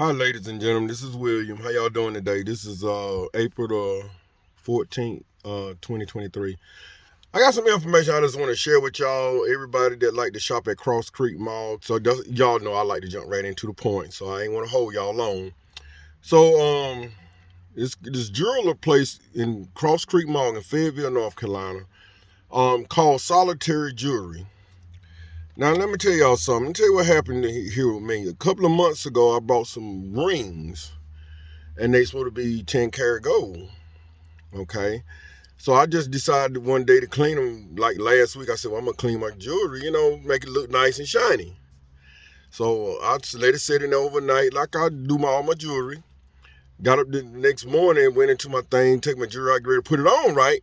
Hi, ladies and gentlemen. This is William. How y'all doing today? This is April the 14th, 2023. I got some information I just want to share with y'all. Everybody that like to shop at Cross Creek Mall. So y'all know I like to jump right into the point. So I ain't want to hold y'all long. So this jeweler place in Cross Creek Mall in Fayetteville, North Carolina, called Solitaire Jewelry. Now, let me tell y'all something. Let me tell you what happened here with me. A couple of months ago, I bought some rings, and they supposed to be 10 karat gold. Okay? So I just decided one day to clean them. Like last week, I said, well, I'm going to clean my jewelry, make it look nice and shiny. So I just let it sit in there overnight like I do all my jewelry. Got up the next morning, went into my thing, took my jewelry out, ready to put it on, right?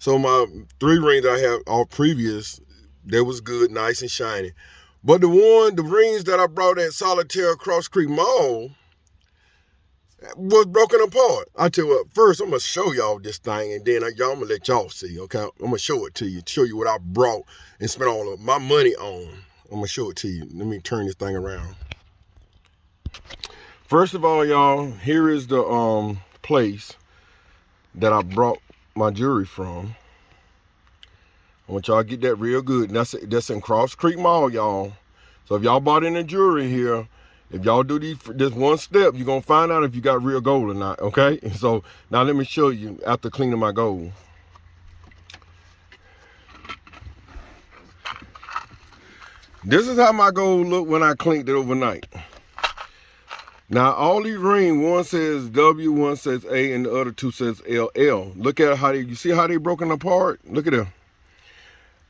So my 3 rings I have all previous, they was good, nice and shiny. But the rings that I brought at Solitaire Cross Creek Mall was broken apart. I tell you what, first I'm gonna show y'all this thing, and then I'm gonna let y'all see. Okay, I'm gonna show it to you, show you what I brought and spent all of my money on. I'm gonna show it to you. Let me turn this thing around. First of all, y'all, here is the place that I brought my jewelry from. I want y'all to get that real good. And that's in Cross Creek Mall, y'all. So if y'all bought any jewelry here, if y'all do this one step, you're going to find out if you got real gold or not, okay? So now let me show you after cleaning my gold. This is how my gold looked when I cleaned it overnight. Now, all these rings, one says W, one says A, and the other two says LL. Look at how you see how they broken apart? Look at them.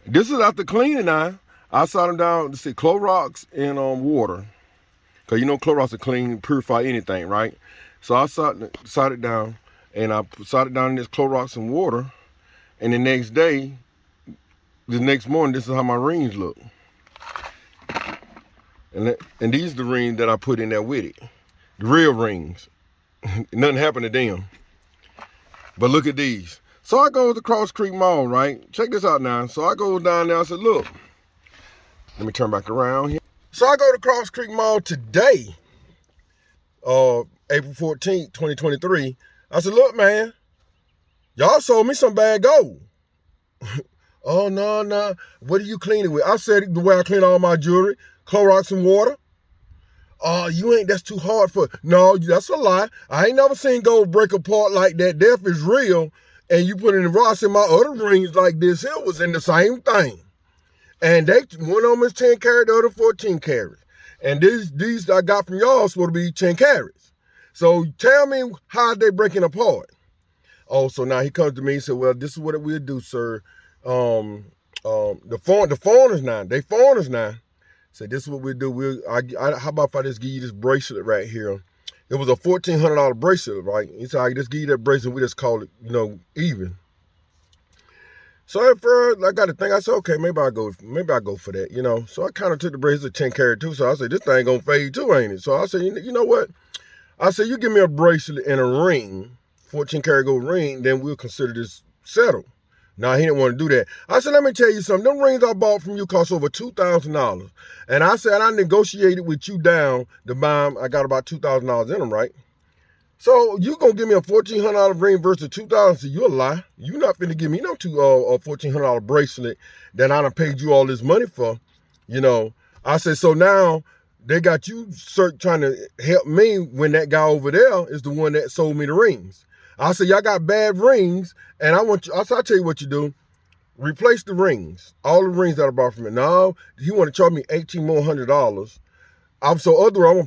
This is after cleaning now. I sat them down to see Clorox and water. Because Clorox will clean, purify anything, right? So I sat it down, and I sat it down in this Clorox and water. And the next morning, this is how my rings look. And these are the rings that I put in there with it. The real rings. Nothing happened to them. But look at these. So I go to Cross Creek Mall, right? Check this out now. So I go down there, I said, look. Let me turn back around here. So I go to Cross Creek Mall today, April 14th, 2023. I said, look, man, y'all sold me some bad gold. Oh, no. What are you cleaning with? I said the way I clean all my jewelry, Clorox and water. Oh, that's too hard for. No, that's a lie. I ain't never seen gold break apart like that. Death is real. And you put in the raw. I said my other rings like this here was in the same thing. And one of them is 10 karat, the other 14 carats. And these I got from y'all supposed to be 10 carats. So tell me how they breaking apart. Oh, so now he comes to me and said, well, this is what we'll do, sir. The foreigners now. They foreigners now. Said, this is what we'll do. How about if I just give you this bracelet right here? It was a $1,400 bracelet, right? He said, I just give you that bracelet. We just call it, even. So at first, I got to think. I said, okay, maybe I go for that, So I kind of took the bracelet 10 karat too. So I said, this thing gonna fade too, ain't it? So I said, you know what? I said, you give me a bracelet and a ring, 14 karat gold ring, then we'll consider this settled. Now, he didn't want to do that. I said, let me tell you something. Them rings I bought from you cost over $2,000. And I said, I negotiated with you down to buy them. I got about $2,000 in them, right? So you going to give me a $1,400 ring versus $2,000? So you a lie. You not finna give me no a $1,400 bracelet that I done paid you all this money for. I said, so now they got you trying to help me when that guy over there is the one that sold me the rings. I said, y'all got bad rings, and I'll tell you what you do. Replace the rings. All the rings that I bought from it. Now, he want to charge me $1,800. I'm gonna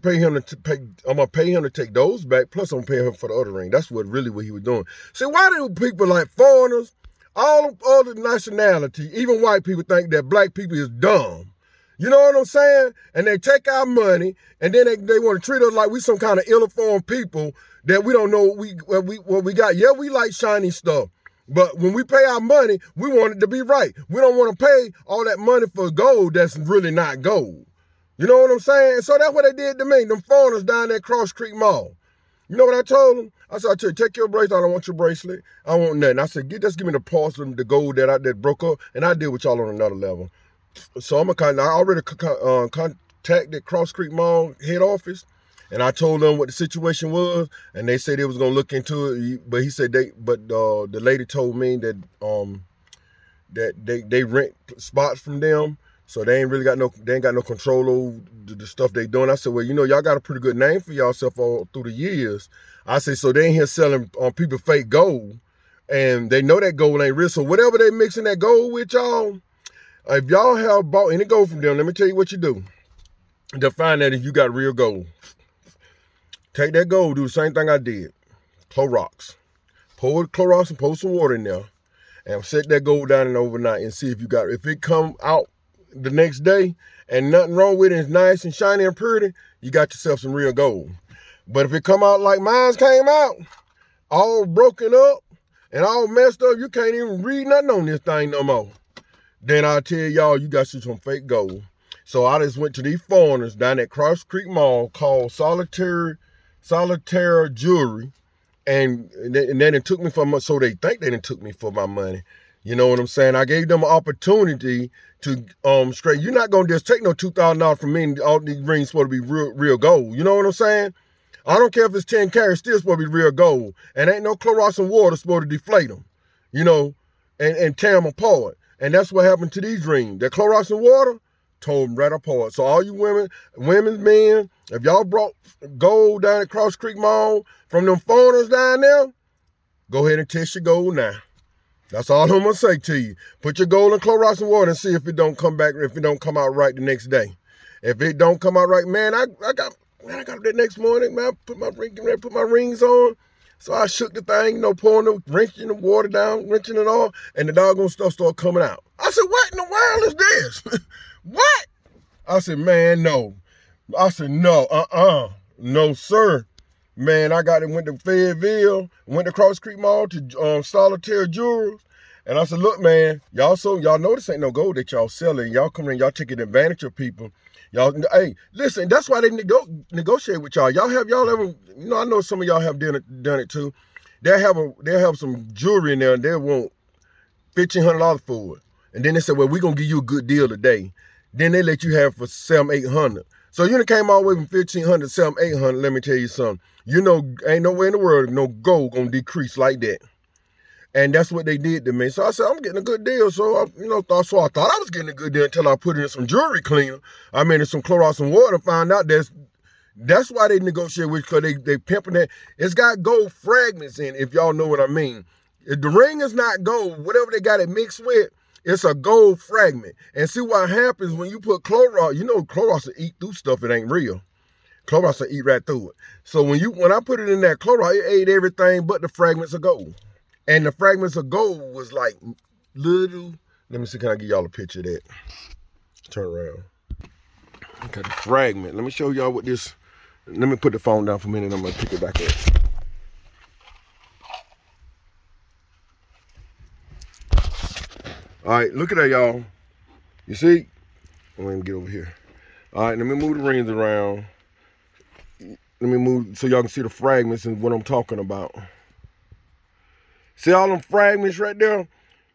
pay him to take those back, plus I'm gonna pay him for the other ring. That's what he was doing. See, why do people like foreigners, all the nationality, even white people think that black people is dumb? You know what I'm saying? And they take our money, and then they want to treat us like we some kind of ill-informed people that we don't know what we got. Yeah, we like shiny stuff, but when we pay our money, we want it to be right. We don't want to pay all that money for gold that's really not gold. You know what I'm saying? So that's what they did to me, them foreigners down there at Cross Creek Mall. You know what I told them? I said, take your bracelet. I don't want your bracelet. I want nothing. I said, just give me the parts of the gold that broke up, and I'll deal with y'all on another level. So I already contacted Cross Creek Mall head office. And I told them what the situation was, and they said they was gonna look into it. But he said the lady told me that they rent spots from them, so they ain't got no control over the stuff they doing. I said, well, y'all got a pretty good name for yourself all through the years. I said, so they ain't here selling people fake gold, and they know that gold ain't real. So whatever they mixing that gold with, y'all, if y'all have bought any gold from them, let me tell you what you do to find that if you got real gold. Take that gold, do the same thing I did. Clorox. Pour the Clorox and pour some water in there, and set that gold down in overnight and see if you got it. If it come out the next day and nothing wrong with it, it's nice and shiny and pretty, you got yourself some real gold. But if it come out like mine came out, all broken up and all messed up, you can't even read nothing on this thing no more, then I'll tell y'all you got you some fake gold. So I just went to these foreigners down at Cross Creek Mall called Solitaire Jewelry, and then it took me for my, so they think they done took me for my money. You know what I'm saying? I gave them an opportunity to straight. You're not gonna just take no $2,000 from me and all these rings supposed to be real gold. You know what I'm saying? I don't care if it's 10 carats, still supposed to be real gold. And ain't no Clorox and water supposed to deflate them, and tear them apart. And that's what happened to these rings. The Clorox and water tore them right apart. So all you women's men, if y'all brought gold down at Cross Creek Mall from them foreigners down there, go ahead and test your gold now. That's all I'm gonna say to you. Put your gold in Clorox and water and see if it don't come back, if it don't come out right the next day. If it don't come out right, man, I got it that next morning, man. Put my rings on. So I shook the thing, pouring wrenching the water down, wrenching it all, and the doggone stuff started coming out. I said, what in the world is this? What? I said, man, no. I said, no, no, sir. Man, I went to Fayetteville, went to Cross Creek Mall to Solitaire Jewelry, and I said, look, man, y'all know this ain't no gold that y'all selling. Y'all come in, y'all taking advantage of people. Y'all, hey, listen, that's why they negotiate with y'all. Y'all ever, I know some of y'all have done it too. They'll have some jewelry in there, and they'll want $1,500 for it. And then they say, well, we're going to give you a good deal today. Then they let you have it for $700-800. So you done came all the way from $1,500 to $700-800. Let me tell you something. Ain't no way in the world no gold going to decrease like that. And that's what they did to me. So I said, I'm getting a good deal. So I thought I was getting a good deal until I put it in some jewelry cleaner. I mean, in some Clorox and water, found out that's why they negotiate with, because they pimping it. It's got gold fragments in it, if y'all know what I mean. If the ring is not gold, whatever they got it mixed with, it's a gold fragment. And see what happens when you put Clorox, Clorox will eat through stuff that ain't real. Clorox will eat right through it. So when I put it in that Clorox, it ate everything but the fragments of gold. And the fragments of gold was like little. Let me see, can I give y'all a picture of that? Turn around. Okay, the fragment. Let me show y'all what this. Let me put the phone down for a minute. I'm gonna pick it back up. All right, look at that, y'all. You see? Let me get over here. All right, let me move the rings around. Let me move so y'all can see the fragments and what I'm talking about. See all them fragments right there?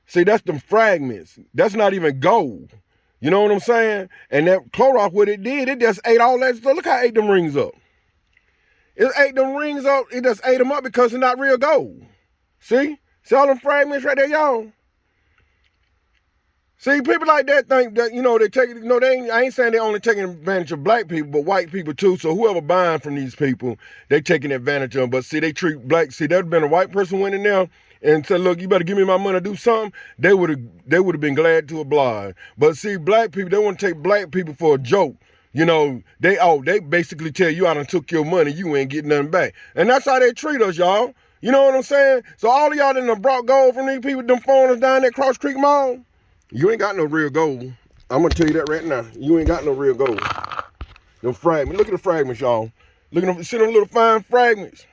See, that's them fragments. That's not even gold. You know what I'm saying? And that Clorox, what it did, it just ate all that stuff. Look how it ate them rings up. It ate them rings up. It just ate them up because it's not real gold. See? See all them fragments right there, y'all? See, people like that think that, they take it, I ain't saying they're only taking advantage of black people, but white people too. So whoever buying from these people, they taking advantage of them. But see, they treat black, see, there'd been a white person went in there and said, look, you better give me my money to do something. They would have been glad to oblige. But see, black people, they want to take black people for a joke. They basically tell you, I done took your money, you ain't getting nothing back. And that's how they treat us, y'all. You know what I'm saying? So all of y'all that done brought gold from these people, them foreigners down at Cross Creek Mall, you ain't got no real gold. I'm gonna tell you that right now. You ain't got no real gold. Them fragments. Look at the fragments, y'all. Look at them. See them little fine fragments?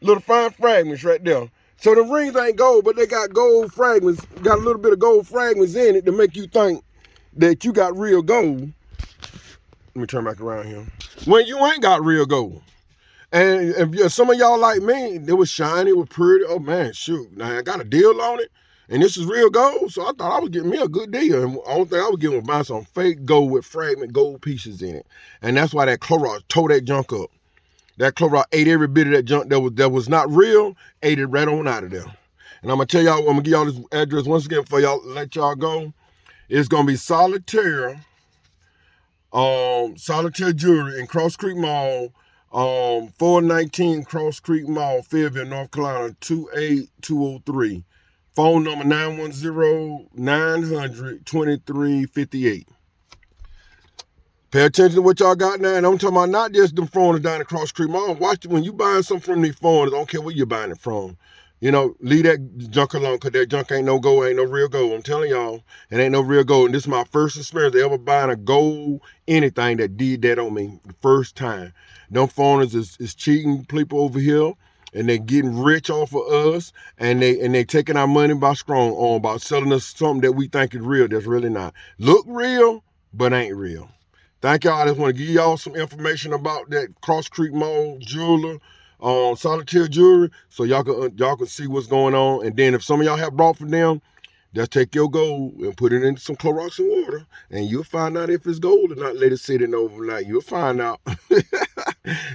Little fine fragments right there. So the rings ain't gold, but they got gold fragments. Got a little bit of gold fragments in it to make you think that you got real gold. Let me turn back around here. When you ain't got real gold. And if some of y'all like me, it was shiny, it was pretty. Oh man, shoot. Now I got a deal on it. And this is real gold, so I thought I was getting me a good deal. And the only thing I was getting was buying some fake gold with fragment gold pieces in it. And that's why that Clorox tore that junk up. That Clorox ate every bit of that junk that was not real, ate it right on out of there. And I'm gonna tell y'all, I'm gonna give y'all this address once again for y'all, let y'all go. It's gonna be Solitaire Jewelry in Cross Creek Mall, 419 Cross Creek Mall, Fayetteville, North Carolina, 28203. Phone number 910-900-2358. Pay attention to what y'all got now. And I'm talking about not just them foreigners down at Cross Creek Mall. Watch it when you buying something from these foreigners. I don't care where you're buying it from. You know, leave that junk alone, because that junk ain't no gold, ain't no real gold. I'm telling y'all, it ain't no real gold. And this is my first experience ever buying a gold anything that did that on me the first time. Them foreigners is cheating people over here, and they getting rich off of us, and they taking our money by strong arm, by selling us something that we think is real that's really not. Look real, but ain't real. Thank y'all. I just want to give y'all some information about that Cross Creek Mall jeweler, Solitaire Jewelry, so y'all can see what's going on. And then if some of y'all have brought from them, just take your gold and put it in some Clorox and water, and you'll find out if it's gold or not. Let it sit in overnight. You'll find out.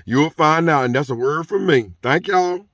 You'll find out, and that's a word from me. Thank y'all.